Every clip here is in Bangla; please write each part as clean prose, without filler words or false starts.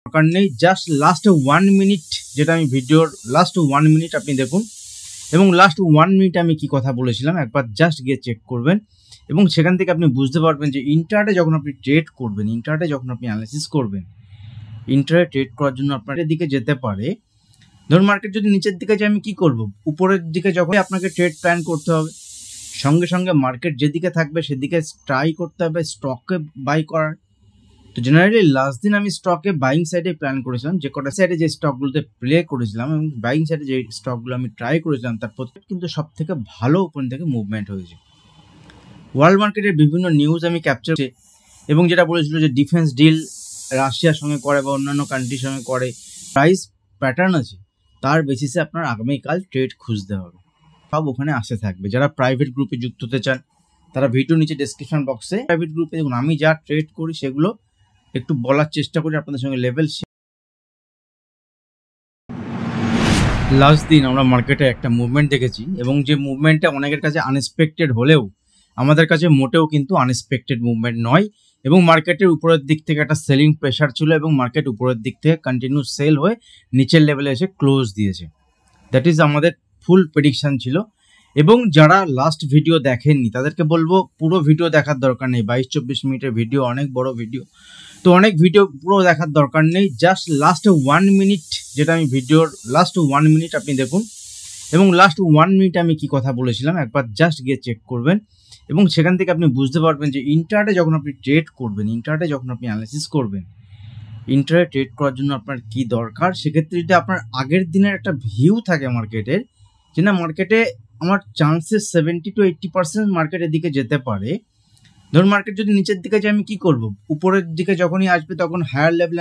দরকার নেই, জাস্ট লাস্ট 1 মিনিট, যেটা আমি ভিডিওর লাস্ট 1 মিনিট আপনি দেখুন, এবং লাস্ট 1 মিনিট আমি কি কথা বলেছিলাম একবার জাস্ট গিয়ে চেক করবেন, এবং সেখান থেকে আপনি বুঝতে পারবেন যে ইন্টারডে যখন আপনি ট্রেড করবেন, ইন্টারডে যখন আপনি অ্যানালাইসিস করবেন, ইন্টারডে ট্রেড করার জন্য আপনার দিকে যেতে পারে। ধরুন মার্কেট যদি নিচের দিকে যায়, আমি কি করব, উপরের দিকে যখন আপনাকে ট্রেড প্ল্যান করতে হবে, সঙ্গে সঙ্গে মার্কেট যেদিকে থাকবে সেদিকে ট্রাই করতে হবে স্টকে বাই করার। তো জেনারেলি লাস্ট দিন আমি স্টকে বাইং সাইডে প্ল্যান করেছিলাম, যে কটা সাইডে যে স্টকগুলোতে প্লে করেছিলাম এবং বাইং সাইডে যে স্টকগুলো আমি ট্রাই করেছিলাম, তার প্রত্যেক কিন্তু সব থেকে ভালো ওপেন থেকে মুভমেন্ট হয়েছে। ওয়ার্ল্ড মার্কেটের বিভিন্ন নিউজ আমি ক্যাপচার করছি, এবং যেটা বলেছিল যে ডিফেন্স ডিল রাশিয়ার সঙ্গে করে বা অন্যান্য কান্ট্রির সঙ্গে করে, প্রাইস প্যাটার্ন আছে, তার বেসিসে আপনার আগামীকাল ট্রেড খুঁজতে হবে। সব ওখানে আসে থাকবে। যারা প্রাইভেট গ্রুপে যুক্ত হতে চান তারা ভিডিও নিচে ডেসক্রিপশন বক্সে প্রাইভেট গ্রুপে দেখুন, আমি যা ট্রেড করি সেগুলো একটু বলার চেষ্টা করি আপনাদের সঙ্গে লেভেল। লাস্ট দিন আমরা মার্কেটে একটা মুভমেন্ট দেখেছি, এবং যে মুভমেন্টটা অনেকের কাছে আনএক্সপেক্টেড হলেও আমাদের কাছে মোটেও কিন্তু আনএক্সপেক্টেড মুভমেন্ট নয়, এবং মার্কেটের উপরের দিক থেকে একটা সেলিং প্রেশার ছিল, এবং মার্কেট উপরের দিক থেকে কন্টিনিউ সেল হয়ে নিচের লেভেলে এসে ক্লোজ দিয়েছে। দ্যাট ইজ আমাদের ফুল প্রেডিকশন ছিল। এবং যারা লাস্ট ভিডিও দেখেননি তাদেরকে বলবো পুরো ভিডিও দেখার দরকার নেই, 22-24 মিনিটের ভিডিও অনেক বড় ভিডিও, তো অনেক ভিডিও পুরো দেখার দরকার নেই, জাস্ট লাস্ট 1 মিনিট, যেটা আমি ভিডিওর লাস্ট 1 মিনিট আপনি দেখুন, এবং লাস্ট 1 মিনিট আমি কি কথা বলেছিলাম একবার জাস্ট গিয়ে চেক করবেন, এবং সেখান থেকে আপনি বুঝতে পারবেন যে ইন্টারডে যখন আপনি ট্রেড করবেন, ইন্টারডে যখন আপনি অ্যানালাইসিস করবেন, ইন্টারডে ট্রেড করার জন্য আপনার কি দরকার। সেক্ষেত্রে যদি আপনার আগের দিনের একটা ভিউ থাকে মার্কেটের, যে না মার্কেটে আমার চান্সেস 70-80% মার্কেটের দিকে যেতে পারে। ধরুন মার্কেট যদি নিচের দিকে যায়, আমি কি করব, উপরের দিকে যখনই আসবে তখন হায়ার লেভেল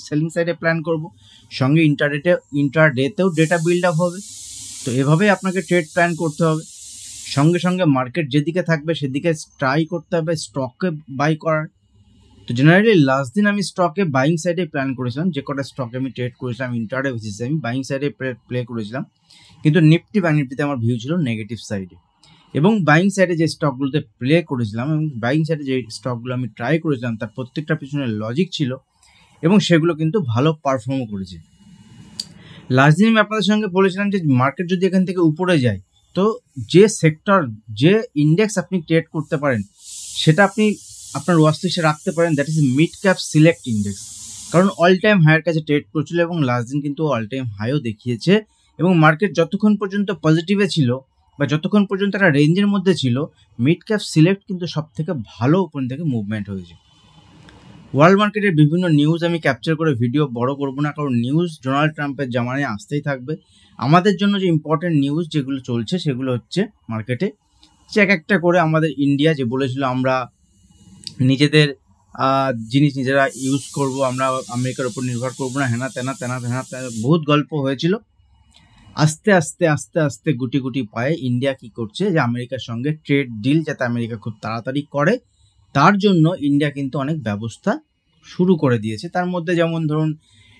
সেলিং সাইডে প্ল্যান করব, সঙ্গে ইন্টারডেতেও ডেটা বিল্ড আপ হবে। তো এভাবেই আপনাকে ট্রেড প্ল্যান করতে হবে। সঙ্গে সঙ্গে মার্কেট যেদিকে থাকবে সেদিকে ট্রাই করতে হবে স্টকে বাই করার। তো জেনারেলি লাস্ট দিন আমি স্টকে বাইং সাইডে প্ল্যান করেছিলাম, যে কটা স্টকে আমি ট্রেড করেছিলাম ইন্টারডে বেসিসে আমি বাইং সাইডে প্লে করেছিলাম, কিন্তু নিফটি ব্যাংক নিফটিতে আমার ভিউ ছিল নেগেটিভ সাইডে। এবং বাইং সাইডে যে স্টকগুলোতে প্লে করেছিলাম এবং বাইং সাইডে যে স্টকগুলো আমি ট্রাই করেছিলাম তার প্রত্যেকটা পিছনে লজিক ছিল, এবং সেগুলো কিন্তু ভালো পারফর্মও করেছে। লাস্ট দিন আমি আপনাদের সঙ্গে বলেছিলাম যে মার্কেট যদি এখান থেকে উপরে যায়, তো যে সেক্টর, যে ইন্ডেক্স আপনি ট্রেড করতে পারেন সেটা আপনি আপনার ওয়াচ লিস্টে রাখতে পারেন, that is mid cap select index. কারণ অল টাইম হাইয়ের কাছে ট্রেড করছিল, এবং লাস্ট দিন কিন্তু অল টাইম হাইও দেখিয়েছে, এবং মার্কেট যতক্ষণ পর্যন্ত পজিটিভে ছিল বা যতক্ষণ পর্যন্ত একটা রেঞ্জের মধ্যে ছিল, মিড ক্যাপ সিলেক্ট কিন্তু সব থেকে ভালো ওপেন থেকে মুভমেন্ট হয়েছে। ওয়ার্ল্ড মার্কেটের বিভিন্ন নিউজ আমি ক্যাপচার করে ভিডিও বড় করব না, কারণ নিউজ ডোনাল্ড ট্রাম্পের জামানায় আসতেই থাকবে। আমাদের জন্য যে ইম্পর্টেন্ট নিউজ যেগুলো চলছে সেগুলো হচ্ছে মার্কেটে, যে এক একটা করে আমাদের ইন্ডিয়া যে বলেছিল আমরা নিজেদের জিনিস নিজেরা ইউজ করব, আমরা আমেরিকার উপর নির্ভর করব না, হেনা তেনা তেনা তেনা বহুত গল্প হয়েছিল। আস্তে আস্তে আস্তে আস্তে গুটি গুটি পায়ে ইন্ডিয়া কি করছে, যে আমেরিকার সঙ্গে ট্রেড ডিল যাতে আমেরিকা খুব তাড়াতাড়ি করে তার জন্য ইন্ডিয়া কিন্তু অনেক ব্যবস্থা শুরু করে দিয়েছে। তার মধ্যে যেমন ধরুন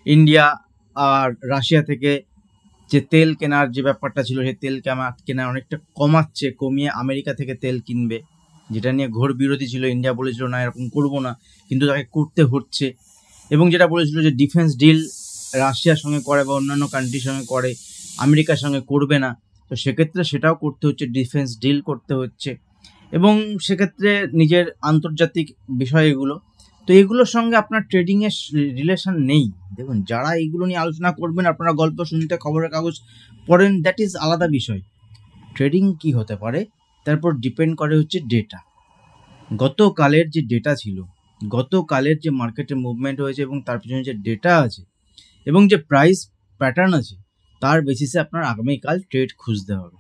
ইন্ডিয়া আর রাশিয়া থেকে যে তেল কেনার যে ব্যাপারটা ছিল, সেই তেল কেনা অনেকটা কমিয়ে আমেরিকা থেকে তেল কিনবে, যেটা নিয়ে ঘোর বিরোধী ছিল। ইন্ডিয়া বলেছিল না এরকম করবো না, কিন্তু তাকে করতে হচ্ছে। এবং যেটা বলেছিল যে ডিফেন্স ডিল রাশিয়ার সঙ্গে করে বা অন্যান্য কান্ট্রির সঙ্গে করে, আমেরিকার সঙ্গে করবে না, তো সেক্ষেত্রে সেটাও করতে হচ্ছে, ডিফেন্স ডিল করতে হচ্ছে, এবং সেক্ষেত্রে নিজের আন্তর্জাতিক বিষয় এগুলো। তো এগুলোর সঙ্গে আপনার ট্রেডিংয়ের রিলেশন নেই। দেখুন যারা এইগুলো নিয়ে আলোচনা করবেন, আপনারা গল্প শুনতে খবরের কাগজ পড়েন, দ্যাট ইজ আলাদা বিষয়। ট্রেডিং কি হতে পারে তারপর ডিপেন্ড করে হচ্ছে ডেটা। গতকালের যে ডেটা ছিল, গতকালের যে মার্কেটে মুভমেন্ট হয়েছে এবং তার পিছনে যে ডেটা আছে এবং যে প্রাইস প্যাটার্ন আছে, তার বেসিসে আপনার আগামীকাল ট্রেড খুঁজতে হবে।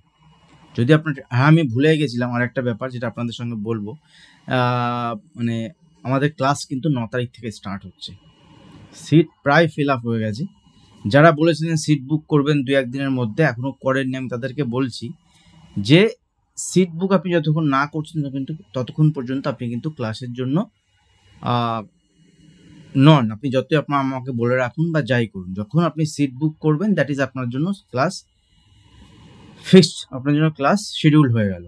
যদি আপনার, হ্যাঁ আমি ভুলে গেছিলাম আর একটা ব্যাপার যেটা আপনাদের সঙ্গে বলবো, মানে আমাদের ক্লাস কিন্তু 9 তারিখ থেকে স্টার্ট হচ্ছে। সিট প্রায় ফিল আপ হয়ে গেছে। যারা বলেছিলেন সিট বুক করবেন 2-1 দিনের মধ্যে, এখনও করেননি, আমি তাদেরকে বলছি যে সিট বুক আপনি যতক্ষণ না করছেন কিন্তু ততক্ষণ পর্যন্ত আপনি কিন্তু ক্লাসের জন্য নন। আপনি যতই আপনার আমাকে বলে রাখুন বা যাই করুন, যখন আপনি সিট বুক করবেন দ্যাট ইজ আপনার জন্য ক্লাস ফিক্সড, আপনার জন্য ক্লাস শিডিউল হয়ে গেল।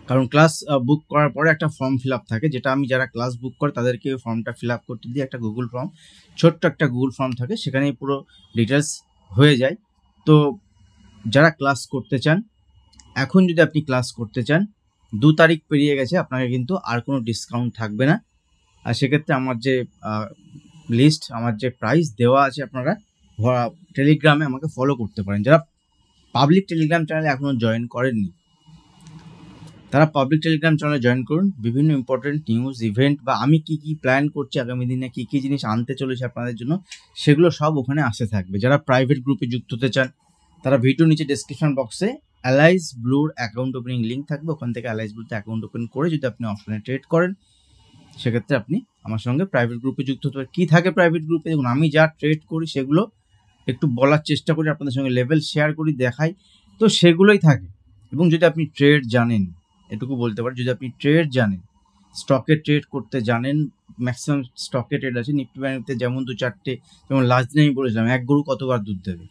কারণ ক্লাস বুক করার পরে একটা ফর্ম ফিল আপ থাকে, যেটা আমি যারা ক্লাস বুক করে তাদেরকে ওই ফর্মটা ফিল আপ করতে দিই। একটা গুগল ফর্ম, ছোট্ট একটা গুগল ফর্ম থাকে, সেখানেই পুরো ডিটেলস হয়ে যায়। তো যারা ক্লাস করতে চান, এখন যদি আপনি ক্লাস করতে চান, 2 তারিখ পেরিয়ে গেছে, আপনাকে কিন্তু আর কোনো ডিসকাউন্ট থাকবে না। আর সেক্ষেত্রে আমার যে লিস্ট, আমার যে প্রাইস দেওয়া আছে, আপনারা টেলিগ্রামে আমাকে ফলো করতে পারেন। যারা পাবলিক টেলিগ্রাম চ্যানেলে এখনও জয়েন করেননি, তারা পাবলিক টেলিগ্রাম চ্যানেলে জয়েন করুন। বিভিন্ন ইম্পর্টেন্ট নিউজ, ইভেন্ট বা আমি কি কি প্ল্যান করছি আগামী দিনে, কি কি জিনিস আনতে চলেছে আপনাদের জন্য, সেগুলো সব ওখানে আসতে থাকবে। যারা প্রাইভেট গ্রুপে যুক্ত হতে চান, তারা ভিডিও নিচে ডেসক্রিপশন বক্সে অ্যালাইজ ব্লুর অ্যাকাউন্ট ওপেনিং লিঙ্ক থাকবে, ওখান থেকে অ্যালাইজ ব্লুতে অ্যাকাউন্ট ওপেন করে যদি আপনি অপশনে ট্রেড করেন, সেক্ষেত্রে আপনি আমার সঙ্গে প্রাইভেট গ্রুপে যুক্ত হতে পারেন। কী থাকে প্রাইভেট গ্রুপে? দেখুন, আমি যা ট্রেড করি সেগুলো একটু বলার চেষ্টা করি, আপনাদের সঙ্গে লেভেল শেয়ার করি, দেখাই, তো সেগুলোই থাকে। এবং যদি আপনি ট্রেড জানেন, এটুকু বলতে পারি, যদি আপনি ট্রেড জানেন, স্টকে ট্রেড করতে জানেন, ম্যাক্সিমাম স্টকে ট্রেড আছে, নিফটি ব্যাংকতে যেমন 2-4টে, যেমন লাস্ট দিন আমি বলেছিলাম এক গরু কতবার দুধ দেবে,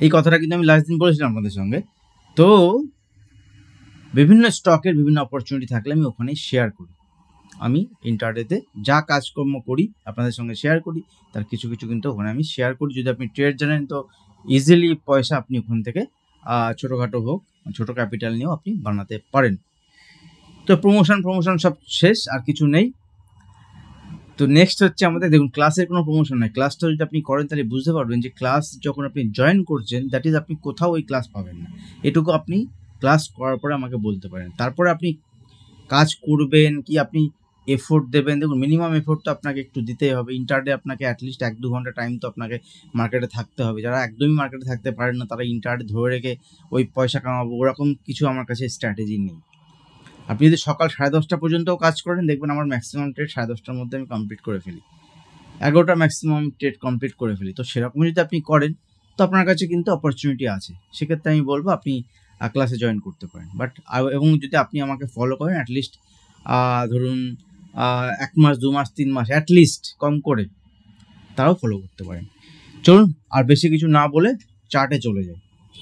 এই কথাটা কিন্তু আমি লাস্ট দিন বলেছিলাম আপনাদের সঙ্গে। তো বিভিন্ন স্টকের বিভিন্ন অপরচুনিটি থাকলে আমি ওখানেই শেয়ার করি। আমি ইন্টারডেতে যা কাজকর্ম করি আপনাদের সঙ্গে শেয়ার করি, তার কিছু কিছু কিন্তু ওখানে আমি শেয়ার করি। যদি আপনি ট্রেড জানেন, তো ইজিলি পয়সা আপনি ওখান থেকে ছোটোখাটো হোক, ছোটো ক্যাপিটাল নিয়েও আপনি বানাতে পারেন। তো প্রমোশন সব শেষ, আর কিছু নেই। তো নেক্সট হচ্ছে আমাদের, দেখুন, ক্লাসের কোনো প্রমোশন নেই। ক্লাসটা যদি আপনি করেন তাহলে বুঝতে পারবেন যে ক্লাস যখন আপনি জয়েন করছেন, দ্যাট ইজ আপনি কোথাও ওই ক্লাস পাবেন না। এটুকু আপনি ক্লাস করার পরে আমাকে বলতে পারেন। তারপরে আপনি কাজ করবেন কি, আপনি এফোর্ট দেবেন। দেখুন, মিনিমাম এফোর্ট তো আপনাকে একটু দিতেই হবে। ইন্টারডে আপনাকে অ্যাটলিস্ট 1-2 ঘন্টা টাইম তো আপনাকে মার্কেটে থাকতে হবে। যারা একদমই মার্কেটে থাকতে পারেন না, তারা ইন্টারডে ধরে রেখে ওই পয়সা কামাবো, ওরকম কিছু আমার কাছে স্ট্র্যাটেজি নেই। আপনি যদি সকাল 10:30 পর্যন্তও কাজ করেন, দেখবেন আমার ম্যাক্সিমাম ট্রেড 10:30টার মধ্যে আমি কমপ্লিট করে ফেলি, 11টা ম্যাক্সিমাম ট্রেড কমপ্লিট করে ফেলি। তো সেরকম যদি আপনি করেন, তো আপনার কাছে কিন্তু অপরচুনিটি আছে। সেক্ষেত্রে আমি বলবো আপনি ক্লাসে জয়েন করতে পারেন। বাট এবং যদি আপনি আমাকে ফলো করেন অ্যাটলিস্ট ধরুন 1 মাস, 2 মাস, 3 মাস অ্যাটলিস্ট কম করে, তারাও ফলো করতে পারেন। চলুন, আর বেশি কিছু না বলে চার্টে চলে যায়।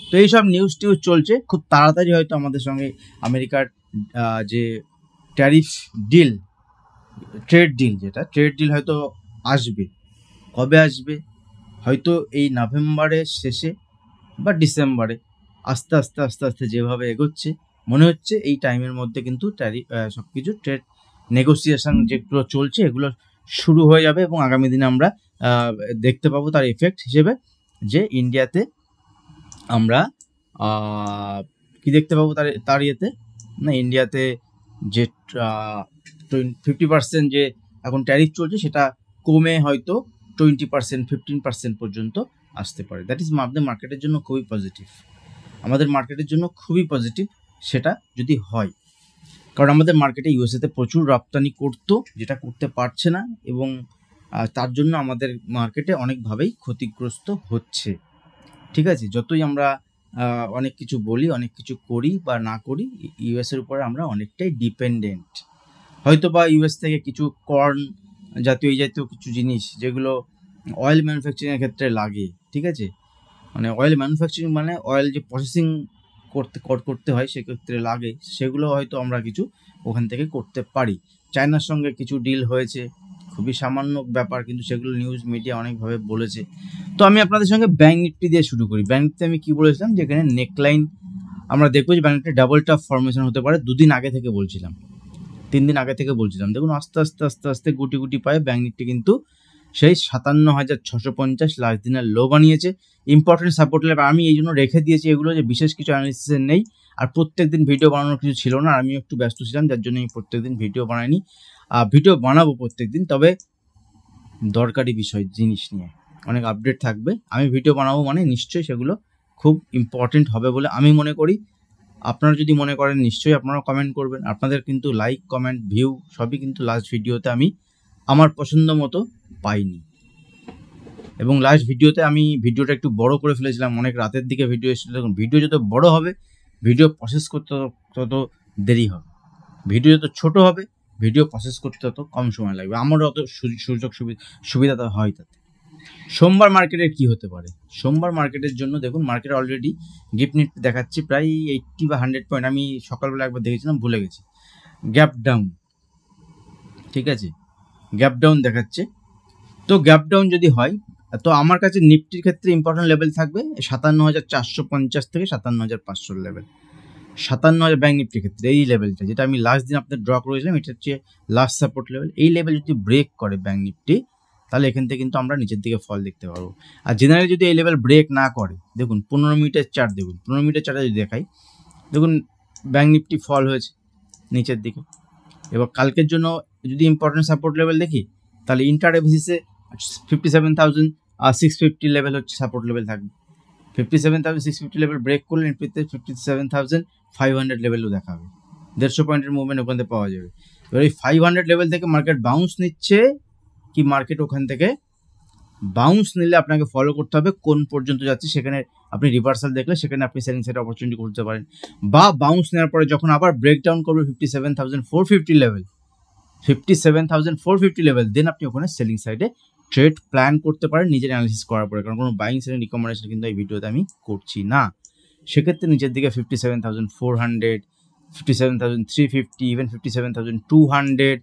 তো এইসব নিউজ টিউজ চলছে, খুব তাড়াতাড়ি হয়তো আমাদের সঙ্গে আমেরিকার যে ট্যারিফ ডিল, ট্রেড ডিল, যেটা ট্রেড ডিল হয়তো আসবে। কবে আসবে? হয়তো এই নভেম্বরের শেষে বা ডিসেম্বরে। আস্তে আস্তে যেভাবে এগোচ্ছে, মনে হচ্ছে এই টাইমের মধ্যে কিন্তু সব কিছু ট্রেড নেগোসিয়েশন যেগুলো চলছে, এগুলো শুরু হয়ে যাবে। এবং আগামী দিনে আমরা দেখতে পাবো তার এফেক্ট হিসেবে, যে ইন্ডিয়াতে আমরা কি দেখতে পাবো তার ইয়েতে, না, ইন্ডিয়াতে যে 50% যে এখন ট্যারিফ চলছে, সেটা কমে হয়তো 20%, 15% পর্যন্ত আসতে পারে। দ্যাট ইজ আমাদের মার্কেটের জন্য খুবই পজিটিভ, আমাদের মার্কেটের জন্য খুবই পজিটিভ সেটা যদি হয়। কারণ আমাদের মার্কেটে ইউএসএতে প্রচুর রপ্তানি করতো, যেটা করতে পারছে না, এবং তার জন্য আমাদের মার্কেটে অনেকভাবেই ক্ষতিগ্রস্ত হচ্ছে। ঠিক আছে, যতই আমরা অনেক কিছু বলি, অনেক কিছু করি বা না করি, ইউএসের উপরে আমরা অনেকটাই ডিপেন্ডেন্ট। হয়তো বা ইউএস থেকে কিছু কর্ন জাতীয়, এই জাতীয় কিছু জিনিস যেগুলো অয়েল ম্যানুফ্যাকচারিংয়ের ক্ষেত্রে লাগে, ঠিক আছে, মানে অয়েল ম্যানুফ্যাকচারিং মানে অয়েল যে প্রসেসিং করতে হয় সেক্ষেত্রে লাগে, সেগুলো হয়তো আমরা কিছু ওখান থেকে করতে পারি। চায়নার সঙ্গে কিছু ডিল হয়েছে, খুবই সামান্য ব্যাপার, কিন্তু সেগুলো নিউজ মিডিয়া অনেকভাবে বলেছে। তো আমি আপনাদের সঙ্গে ব্যাঙ্ক নিফটি দিয়ে শুরু করি। ব্যাঙ্ক নিফটি আমি কি বলেছিলাম, যেখানে নেকলাইন আমরা দেখবো যে bank Nifty double top formation হতে পারে। 2 দিন আগে থেকে বলছিলাম, 3 দিন আগে থেকে বলছিলাম। দেখুন, আস্তে আস্তে গুটি পায়ে ব্যাঙ্ক নিফটি কিন্তু সেই 57,650 লাস্ট দিনের লো বানিয়েছে। ইম্পর্টেন্ট সাপোর্ট লেভেল আমি এই জন্য রেখে দিয়েছি এগুলো, যে বিশেষ কিছু অ্যানালিসিসের নেই, আর প্রত্যেকদিন ভিডিও বানানোর কিছু ছিল না, আর আমিও একটু ব্যস্ত ছিলাম, যার জন্য আমি প্রত্যেকদিন ভিডিও বানাইনি। ভিডিও বানাবো প্রত্যেকদিন, তবে দরকারি বিষয় জিনিস নিয়ে অনেক আপডেট থাকবে। আমি ভিডিও বানাবো মানে নিশ্চয়ই সেগুলো খুব ইম্পর্টেন্ট হবে বলে আমি মনে করি। আপনারা যদি মনে করেন, নিশ্চয়ই আপনারাও কমেন্ট করবেন। আপনাদের কিন্তু লাইক, কমেন্ট, ভিউ সবই কিন্তু লাস্ট ভিডিওতে আমি আমার পছন্দ মতো পাইনি। এবং লাস্ট ভিডিওতে আমি ভিডিওটা একটু বড় করে ফেলেছিলাম, অনেক রাতের দিকে ভিডিও এসেছিল। দেখুন, ভিডিও যত বড় হবে, ভিডিও প্রসেস করতে তত দেরি হবে। ভিডিও যত ছোট হবে, ভিডিও প্রসেস করতে তত কম সময় লাগবে। আমারও অত সুযোগ সুবিধা হয় তাতে। সোমবার মার্কেটের কি হতে পারে? সোমবার মার্কেটের জন্য দেখুন মার্কেট অলরেডি গিফট নিফটি দেখাচ্ছি প্রায় 80 বা 100 পয়েন্ট। আমি সকালবেলা একবার দেখেছিলাম, ভুলে গেছি। গ্যাপ ডাউন, ঠিক আছে, গ্যাপ ডাউন দেখাচ্ছে। তো গ্যাপ ডাউন যদি হয়, তো আমার কাছে নিফটির ক্ষেত্রে ইম্পর্টেন্ট লেভেল থাকবে 57,450 থেকে 57,500 লেভেল। 57,000 ব্যাঙ্ক নিফটির ক্ষেত্রে এই লেভেলটা, যেটা আমি লাস্ট দিন আপনাদের ড্র করেছিলাম, এটা হচ্ছে লাস্ট সাপোর্ট লেভেল। এই লেভেল যদি ব্রেক করে ব্যাঙ্ক নিফটি, তাহলে এখান থেকে কিন্তু আমরা নিচের দিকে ফল দেখতে পারবো। আর জেনারেলি যদি এই লেভেল ব্রেক না করে, দেখুন 15 মিনিটের চার্ট, দেখুন 15 মিনিটের চার্টে যদি দেখাই, দেখুন ব্যাঙ্ক নিফটি ফল হয়েছে নিচের দিকে। এবার কালকের জন্য যদি ইম্পর্টেন্ট সাপোর্ট লেভেল দেখি, তাহলে ইন্টারডে বেসিসে 57,650 লেভেল হচ্ছে সাপোর্ট লেভেল থাকবে। 57,650 লেভেল ব্রেক করলে নিফটিতে 57,500 লেভেলও দেখাবে। 150 পয়েন্টের মুভমেন্ট ওখান থেকে পাওয়া যাবে। এবার এই 500 লেভেল থেকে মার্কেট বাউন্স নিচ্ছে কি, মার্কেট ওখান থেকে বাউন্স নিলে আপনাকে ফলো করতে হবে কোন পর্যন্ত যাচ্ছে, সেখানে আপনি রিভার্সাল দেখলে সেখানে আপনি সেলিং সাইড অপরচুনিটি করতে পারেন। বা বাউন্স নেওয়ার পরে যখন আবার ব্রেকডাউন করবে 57,450 লেভেল, 57,450 লেভেল, দেন আপনি ওখানে সেলিং সাইডে ট্রেড প্ল্যান করতে পারেন নিজের অ্যানালিসিস করার পরে। কারণ কোনো বাইং সাইডের রিকমেন্ডেশন কিন্তু এই ভিডিওতে আমি করছি না। সেক্ষেত্রে নিচের দিকে 57,400, 57,350, ইভেন 57,200,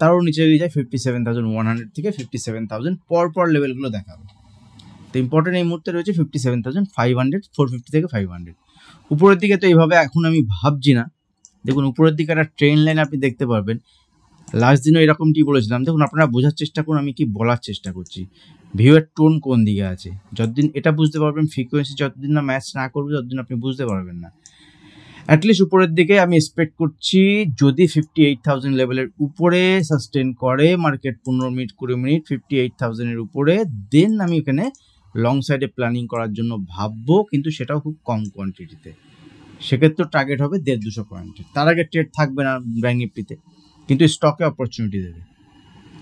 তারও নিচে গিয়ে যায় 57,100 থেকে 57,000 পরপর লেভেলগুলো দেখাবে। তো ইম্পর্টেন্ট এই মুহূর্তে রয়েছে 57,500, 450 থেকে 500। উপরের দিকে তো এইভাবে এখন আমি ভাবছি না। দেখুন উপরের দিকে একটা ট্রেন লাইন আপনি দেখতে পারবেন। লাস্ট দিনও এরকমটি বলেছিলাম। দেখুন আপনারা বোঝার চেষ্টা করুন আমি কি বলার চেষ্টা করছি, ভিউয়ের টোন কোন দিকে আছে। যতদিন এটা বুঝতে পারবেন, ফ্রিকোয়েন্সি যতদিন না ম্যাচ না করবে ততদিন আপনি বুঝতে পারবেন না। অ্যাটলিস্ট উপরের দিকে আমি এক্সপেক্ট করছি যদি 58,000 লেভেলের উপরে সাস্টেন করে মার্কেট 15 মিনিট 20 মিনিট 58,000-এর উপরে, দেন আমি এখানে লং সাইডে প্ল্যানিং করার জন্য ভাববো, কিন্তু সেটাও খুব কম কোয়ান্টিটিতে। সেক্ষেত্রে টার্গেট হবে 150-200 পয়েন্টের। তার আগে ট্রেড থাকবে না ব্যাঙ্ক নিফটিতে, কিন্তু স্টকে অপরচুনিটি দেবে।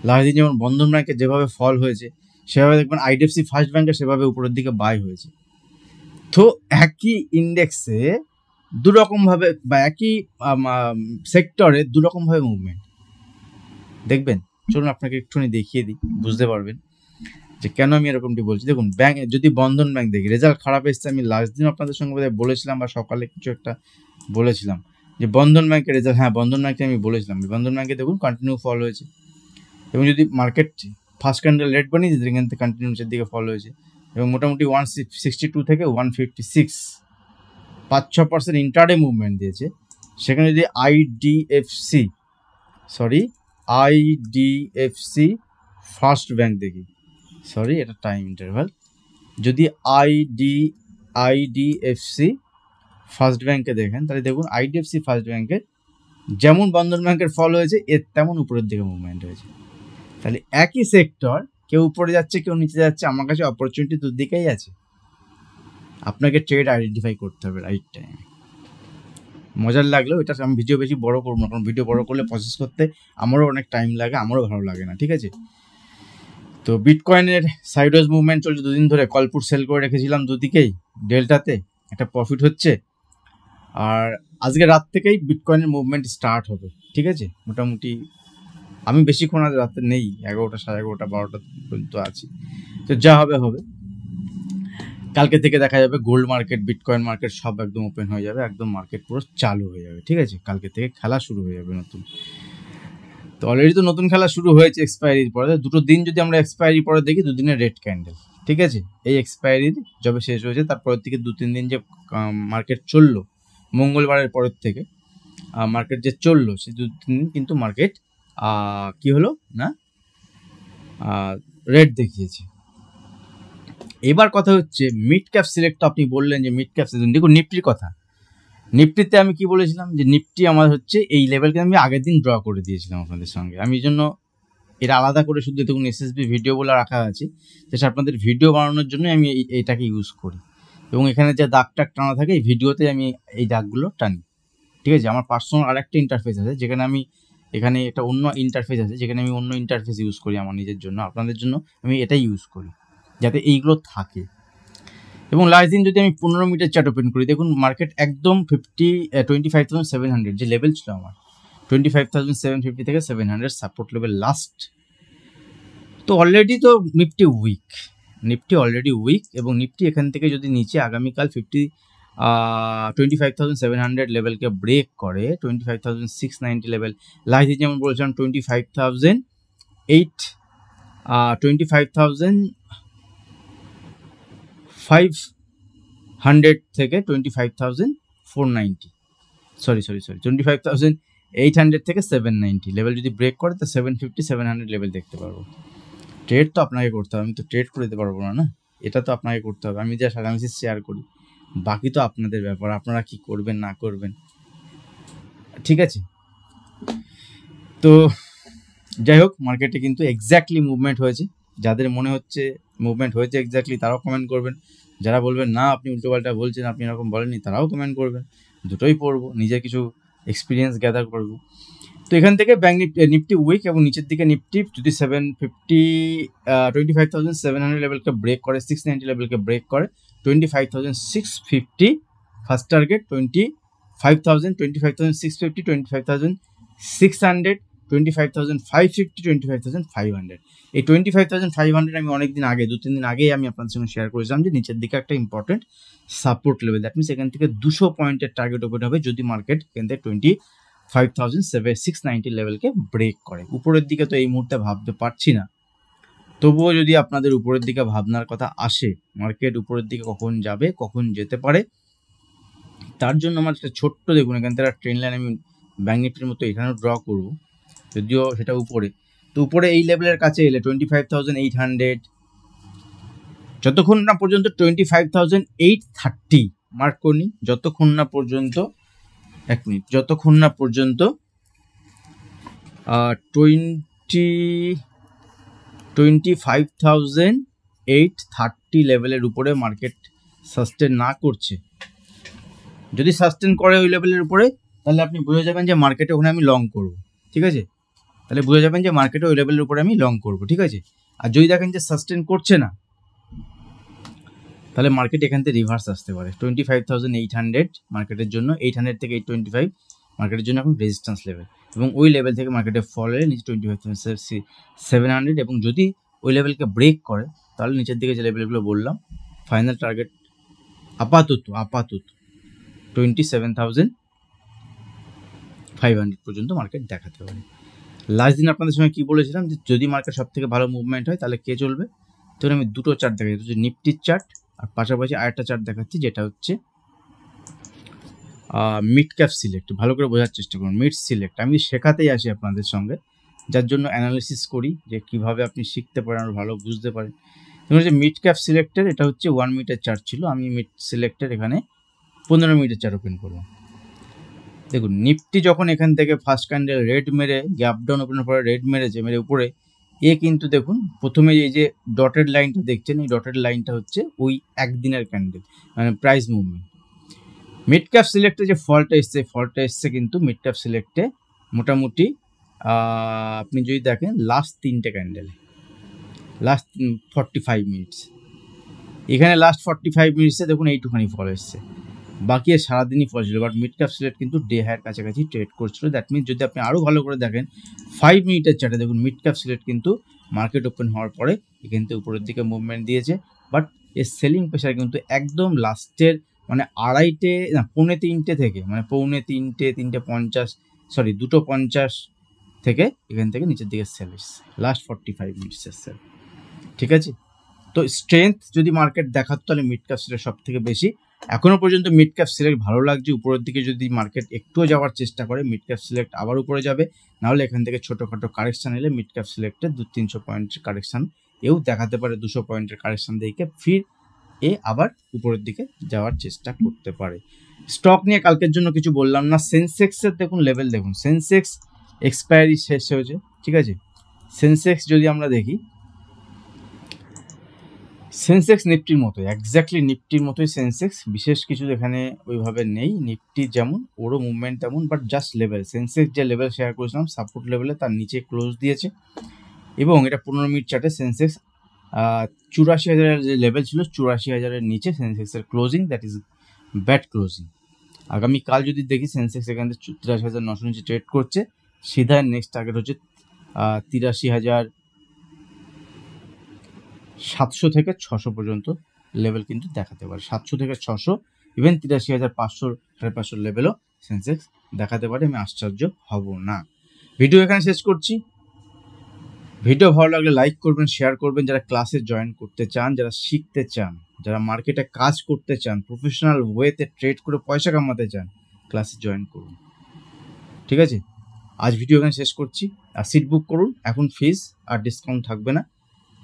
লাস্ট দিন যেমন বন্ধন ব্যাংকে যেভাবে ফল হয়েছে, সেভাবে দেখবেন আইডিএফসি ফার্স্ট ব্যাংকে সেভাবে উপরের দিকে বাই হয়েছে। তো একই ইন্ডেক্সে দুরকমভাবে বা একই সেক্টরে দুরকমভাবে মুভমেন্ট দেখবেন। চলুন আপনাকে একটুখানি দেখিয়ে দিই, বুঝতে পারবেন যে কেন আমি এরকমটি বলছি। দেখুন ব্যাংক, যদি বন্ধন ব্যাংক দেখি রেজাল্ট খারাপ এসছে, আমি লাস্ট দিন আপনাদের সঙ্গে বোধহয় বলেছিলাম বা সকালে কিছু একটা বলেছিলাম যে বন্ধন ব্যাংকের রেজাল্ট, হ্যাঁ বন্ধন ব্যাংকে আমি বলেছিলাম, বন্ধন ব্যাংকে দেখুন কন্টিনিউ ফল হয়েছে। এবং যদি মার্কেট ফার্স্ট ক্যান্ডেল রেড বানিয়ে দিতে, এখান থেকে কন্টিনিউ নিচের দিকে ফল হয়েছে। এবং মোটামুটি 162 থেকে 156, 5-6% ইন্টারডে মুভমেন্ট দিয়েছে। সেখানে যদি আইডিএফসি ফার্স্ট ব্যাংক দেখি, সরি এটা টাইম ইন্টারভাল, যদি আইডিএফসি ফার্স্ট ব্যাংকে দেখেন, তাহলে দেখুন আইডিএফসি ফার্স্ট ব্যাংকে যেমন বন্ধন ব্যাংকের ফল হয়েছে এর তেমন উপরের দিকে মুভমেন্ট হয়েছে। তাহলে একই সেক্টর, কেউ উপরে যাচ্ছে কেউ নিচে যাচ্ছে, আমার কাছে অপরচুনিটি দুদিকেই আছে। আপনাকে ট্রেড আইডেন্টিফাই করতে হবে রাইট টাইমে। মজার লাগলেও এটা আমি ভিডিও বেশি বড় করবো না, কারণ ভিডিও বড় করলে প্রসেস করতে আমারও অনেক টাইম লাগে, আমারও ভালো লাগে না, ঠিক আছে। তো বিটকয়েনের সাইডওয়েজ মুভমেন্ট চলছে দুদিন ধরে, কলপুট সেল করে রেখেছিলাম দুদিকেই, ডেল্টাতে একটা প্রফিট হচ্ছে। আর আজকে রাত থেকেই বিটকয়েনের মুভমেন্ট স্টার্ট হবে, ঠিক আছে। মোটামুটি আমি বেশিক্ষণ আজ রাতে নেই, 11টা 11:30 12টা পর্যন্ত আছি। তো যা হবে হবে, কালকে থেকে দেখা যাবে গোল্ড মার্কেট, বিটকয়েন মার্কেট সব একদম ওপেন হয়ে যাবে, একদম মার্কেট পুরো চালু হয়ে যাবে, ঠিক আছে। কালকে থেকে খেলা শুরু হয়ে যাবে নতুন। তো অলরেডি তো নতুন খেলা শুরু হয়েছে এক্সপায়ারির পরে। দুটো দিন যদি আমরা এক্সপায়ারির পরে দেখি, দুদিনের রেড ক্যান্ডেল, ঠিক আছে। এই এক্সপায়ারির যবে শেষ হয়েছে তারপরের থেকে 2-3 দিন যে মার্কেট চললো, মঙ্গলবারের পরের থেকে মার্কেট যে চললো, সেই 2-3 দিন কিন্তু মার্কেট কি হলো না, রেড দেখিয়েছে। এবার কথা হচ্ছে মিড ক্যাপ সিলেক্ট। আপনি বললেন যে মিড ক্যাপ সিলেক্ট, দেখুন নিফটির কথা, নিফটিতে আমি কি বলেছিলাম যে নিফটি আমার হচ্ছে এই লেভেলকে আমি আগের দিন ড্র করে দিয়েছিলাম আপনাদের সঙ্গে। আমি এই জন্য এটা আলাদা করে শুধু দেখুন এসএসবি ভিডিও বলে রাখা আছে, যেটা আপনাদের ভিডিও বানানোর জন্য আমি এইটাকে ইউজ করি। এবং এখানে যে দাগ টাগ টানা থাকে এই ভিডিওতে আমি এই দাগগুলো টানি, ঠিক আছে। আমার পার্সোনাল আরেকটা ইন্টারফেস আছে যেখানে আমি, এখানে একটা অন্য ইন্টারফেস আছে যেখানে আমি অন্য ইন্টারফেস ইউজ করি আমার নিজের জন্য, আপনাদের জন্য আমি এটাই ইউজ করি যাতে এইগুলো থাকে। এবং লাস্ট দিন যদি আমি 15 মিনিটের চার্ট ওপেন করি, দেখুন মার্কেট একদম 25,700 যে লেভেল ছিল আমার, 25,750 থেকে 700 সাপোর্ট লেভেল লাস্ট। তো অলরেডি তো Nifty weak, Nifty already weak, এবং নিফটি এখান থেকে যদি নিচে আগামীকাল 25,700 লেভেলকে ব্রেক করে, 25,690 লেভেল, লাস্ট দিন যেমন বলছিলাম 25,500 থেকে 25,490, সরি 25,800 থেকে 790 লেভেল যদি ব্রেক করে, তো 750-700 লেভেল দেখতে পারবো। ট্রেড তো আপনাকে করতে হবে, আমি তো ট্রেড করে দিতে পারবো না, এটা তো আপনাকে করতে হবে। আমি জাস্ট অ্যানালিসিস শেয়ার করি, বাকি তো আপনাদের ব্যাপার, আপনারা কি করবেন না করবেন, ঠিক আছে। তো যাই হোক, মার্কেটে কিন্তু এক্স্যাক্টলি মুভমেন্ট হয়েছে। যাদের মনে হচ্ছে মুভমেন্ট হয়েছে এক্স্যাক্টলি, তারাও কমেন্ট করবেন। যারা বলবেন না আপনি উল্টোপাল্টা বলছেন, আপনি এরকম বলেননি, তারাও কমেন্ট করবেন। দুটোই পড়বো, নিজের কিছু এক্সপিরিয়েন্স গ্যাদার করবো। তো এখান থেকে ব্যাঙ্ক নিফটি উইক, এবং নিচের দিকে নিফটি যদি 25,700 লেভেলকে ব্রেক করে, 690 লেভেলকে ব্রেক করে, 25,650 ফার্স্ট টার্গেট, 25,650, 25,600, 25,550, 25,500। এই 25,500 আমি অনেকদিন আগে, 2-3 দিন আগেই আমি আপনাদের সঙ্গে শেয়ার করেছিলাম যে নিচের দিকে একটা important support level, that means এখান থেকে 200 পয়েন্টের টার্গেট ওপেন হবে যদি মার্কেট এখান থেকে 25,690 লেভেলকে ব্রেক করে। উপরের দিকে তো এই মুহূর্তে ভাবতে পারছি না, তবুও যদি আপনাদের উপরের দিকে ভাবনার কথা আসে, মার্কেট উপরের দিকে কখন যাবে, কখন যেতে পারে, তার জন্য আমার একটা ছোট্ট, দেখুন এখান থেকে ট্রেন লাইন আমি ব্যাঙ্ক নিফটির মতো এখানেও ড্র করবো, যদিও সেটা উপরে। তো উপরে এই লেভেলের কাছে এলে 25,800, যতক্ষণ না পর্যন্ত 25,830 মার্ক করি, যতক্ষণ না পর্যন্ত, এক মিনিট, যতক্ষণ না পর্যন্ত 25,830 লেভেলের উপরে মার্কেট সাস্টেন না করছে। যদি সাস্টেন করে ওই লেভেলের উপরে, তাহলে আপনি বুঝে যাবেন যে মার্কেটে ওখানে আমি লং করব, ঠিক আছে। তাহলে বুঝে যাবেন যে মার্কেটে ওই লেভেলের উপরে আমি লং করব, ঠিক আছে। আর যদি দেখেন যে সাস্টেন করছে না, তাহলে মার্কেট এখান থেকে রিভার্স আসতে পারে। 25,800 মার্কেটের জন্য, 800 থেকে 825 মার্কেটের জন্য এখন রেজিস্ট্যান্স লেভেল, এবং ওই লেভেল থেকে মার্কেটে ফল এলে নিচে 25,700, এবং যদি ওই লেভেলকে ব্রেক করে, তাহলে নিচের দিকে যে লেভেলগুলো বললাম, ফাইনাল টার্গেট আপাতত 27,500 পর্যন্ত মার্কেট দেখাতে পারে। লাস্ট দিন আপনাদের সঙ্গে কি বলেছিলাম, যে যদি মার্কেট সব থেকে ভালো মুভমেন্ট হয় তাহলে কে চলবে। তো আমি দুটো চার্ট দেখাচ্ছি, হচ্ছে নিফটির চার্ট, আর পাশাপাশি আরেকটা চার্ট দেখাচ্ছি যেটা হচ্ছে মিড ক্যাপ সিলেক্ট। ভালো করে বোঝার চেষ্টা করুন, মিড সিলেক্ট আমি শেখাতেই আসি আপনাদের সঙ্গে, যার জন্য অ্যানালিসিস করি যে কিভাবে আপনি শিখতে পারেন আর ভালো বুঝতে পারেন। দেখুন যে মিড ক্যাপ সিলেক্টের এটা হচ্ছে 1 মিনিটের চার্ট ছিল, আমি মিড সিলেক্টের এখানে 15 মিনিটের চার্ট ওপেন করবো। দেখুন নিফটি যখন এখান থেকে ফার্স্ট ক্যান্ডেল রেড মেরে গ্যাপ ডাউন ওপেনের পরে রেড মেরেছে, মেরে উপরে, কিন্তু দেখুন প্রথমে এই যে ডটেড লাইনটা দেখছেন, এই ডটেড লাইনটা হচ্ছে ওই একদিনের ক্যান্ডেল, মানে প্রাইস মুভমেন্ট। মিড ক্যাপ সিলেক্টে যে ফলটা এসছে কিন্তু মিড ক্যাপ সিলেক্টে মোটামুটি আপনি যদি দেখেন লাস্ট 3টে ক্যান্ডেলে, লাস্ট 45 মিনিটস, এখানে লাস্ট 45 মিনিটসে দেখুন এইটুখানি ফল এসছে, বাকি সারাদিনই ফল ছিল। বাট মিড ক্যাপ সিলেক্ট কিন্তু ডে হায়ার কাছাকাছি ট্রেড করছিল। দ্যাট মিনস যদি আপনি আরও ভালো করে দেখেন 5 মিনিটের চার্টে, দেখুন মিড ক্যাপ সিলেক্ট কিন্তু মার্কেট ওপেন হওয়ার পরে এখান থেকে উপরের দিকে মুভমেন্ট দিয়েছে, বাট এর সেলিং প্রেশার কিন্তু একদম লাস্টের, মানে 2:30 থেকে, মানে 3:50, 2:50 থেকে এখান থেকে নিচের দিকে সেল এসছে, লাস্ট 45 মিনিটসের সেল, ঠিক আছে। তো স্ট্রেংথ যদি মার্কেট দেখাতো, তাহলে মিড ক্যাপ সিলেক্ট সব থেকে বেশি। এখনো পর্যন্ত মিড ক্যাপ সিলেক্ট ভালো লাগছে। উপরের দিকে যদি মার্কেট একটুও যাওয়ার চেষ্টা করে, মিড ক্যাপ সিলেক্ট আবার উপরে যাবে, নাহলে এখান থেকে ছোটোখাটো কারেকশান এলে মিড ক্যাপ সিলেক্টে 200-300 পয়েন্টের কারেকশান এও দেখাতে পারে, 200 পয়েন্টের কারেকশান দেখে ফির আবার উপরের দিকে যাওয়ার চেষ্টা করতে পারে। স্টক নিয়ে কালকের জন্য কিছু বললাম না। সেন্সেক্সের দেখুন লেভেল, দেখুন সেন্সেক্স এক্সপায়ারি শেষ হয়েছে, ঠিক আছে। সেন্সেক্স যদি আমরা দেখি, সেন্সেক্স নিফটির মতোই, এক্স্যাক্টলি নিফটির মতোই সেন্সেক্স, বিশেষ কিছু এখানে ওইভাবে নেই। নিফটি যেমন, ওরও মুভমেন্ট তেমন, বাট জাস্ট লেভেল, সেন্সেক্স যে লেভেল শেয়ার করেছিলাম সাপোর্ট লেভেলে, তার নিচে ক্লোজ দিয়েছে, এবং এটা 15 মিনিট চার্টে সেন্সেক্স 84,000 যে লেভেল ছিল, 84,000-এর নিচে সেন্সেক্সের closing, that is bad closing. আগামীকাল যদি দেখি সেন্সেক্স এখান থেকে 83,900 নিচে ট্রেড করছে, সিধা নেক্সট টার্গেট হচ্ছে 700 থেকে 600 পর্যন্ত লেভেল কিন্তু দেখাতে পারে। 700 থেকে 600, ইভেন 83,500 500 লেভেলও সেন্সেক্স দেখাতে পারে। আমি আশ্চর্য হব না। ভিডিও এখানে শেষ করছি। ভিডিও ভালো লাগলে লাইক করবেন, শেয়ার করবেন। যারা ক্লাসে জয়েন করতে চান, যারা শিখতে চান, যারা মার্কেটে কাজ করতে চান, প্রফেশনাল ওয়েতে ট্রেড করে পয়সা কামাতে চান, ক্লাসে জয়েন করুন। ঠিক আছে, আজ ভিডিও এখানে শেষ করছি। আর সিট বুক করুন, এখন ফিস আর ডিসকাউন্ট থাকবে না।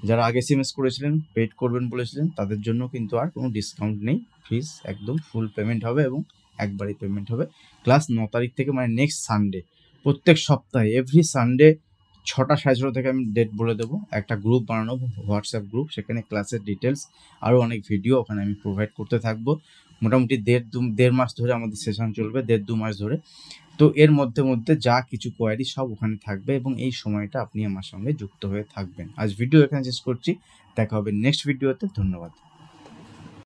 যারা আগে এসএমএস করেছিলেন, পেড করবেন বলেছিলেন, তাদের জন্য কিন্তু আর কোনো ডিসকাউন্ট নেই। ফিস একদম ফুল পেমেন্ট হবে এবং একবারই পেমেন্ট হবে। ক্লাস 9 তারিখ থেকে, মানে নেক্সট সানডে, প্রত্যেক সপ্তাহে এভরি সানডে 6টা 6:30 থেকে আমি ডেট বলে দেবো। একটা গ্রুপ বানানো, হোয়াটসঅ্যাপ গ্রুপ, সেখানে ক্লাসের ডিটেলস আরও অনেক ভিডিও ওখানে আমি প্রোভাইড করতে থাকবো। মোটামুটি দেড় মাস ধরে আমাদের সেশন চলবে, 1.5-2 মাস ধরে। তো এর মধ্যে যা কিছু কোয়ারি সব ওখানে থাকবে এবং এই সময়টা আপনি আমার সঙ্গে যুক্ত হয়ে থাকবেন। আজ ভিডিও এখানে শেষ করছি, দেখা হবে নেক্সট ভিডিওতে। ধন্যবাদ।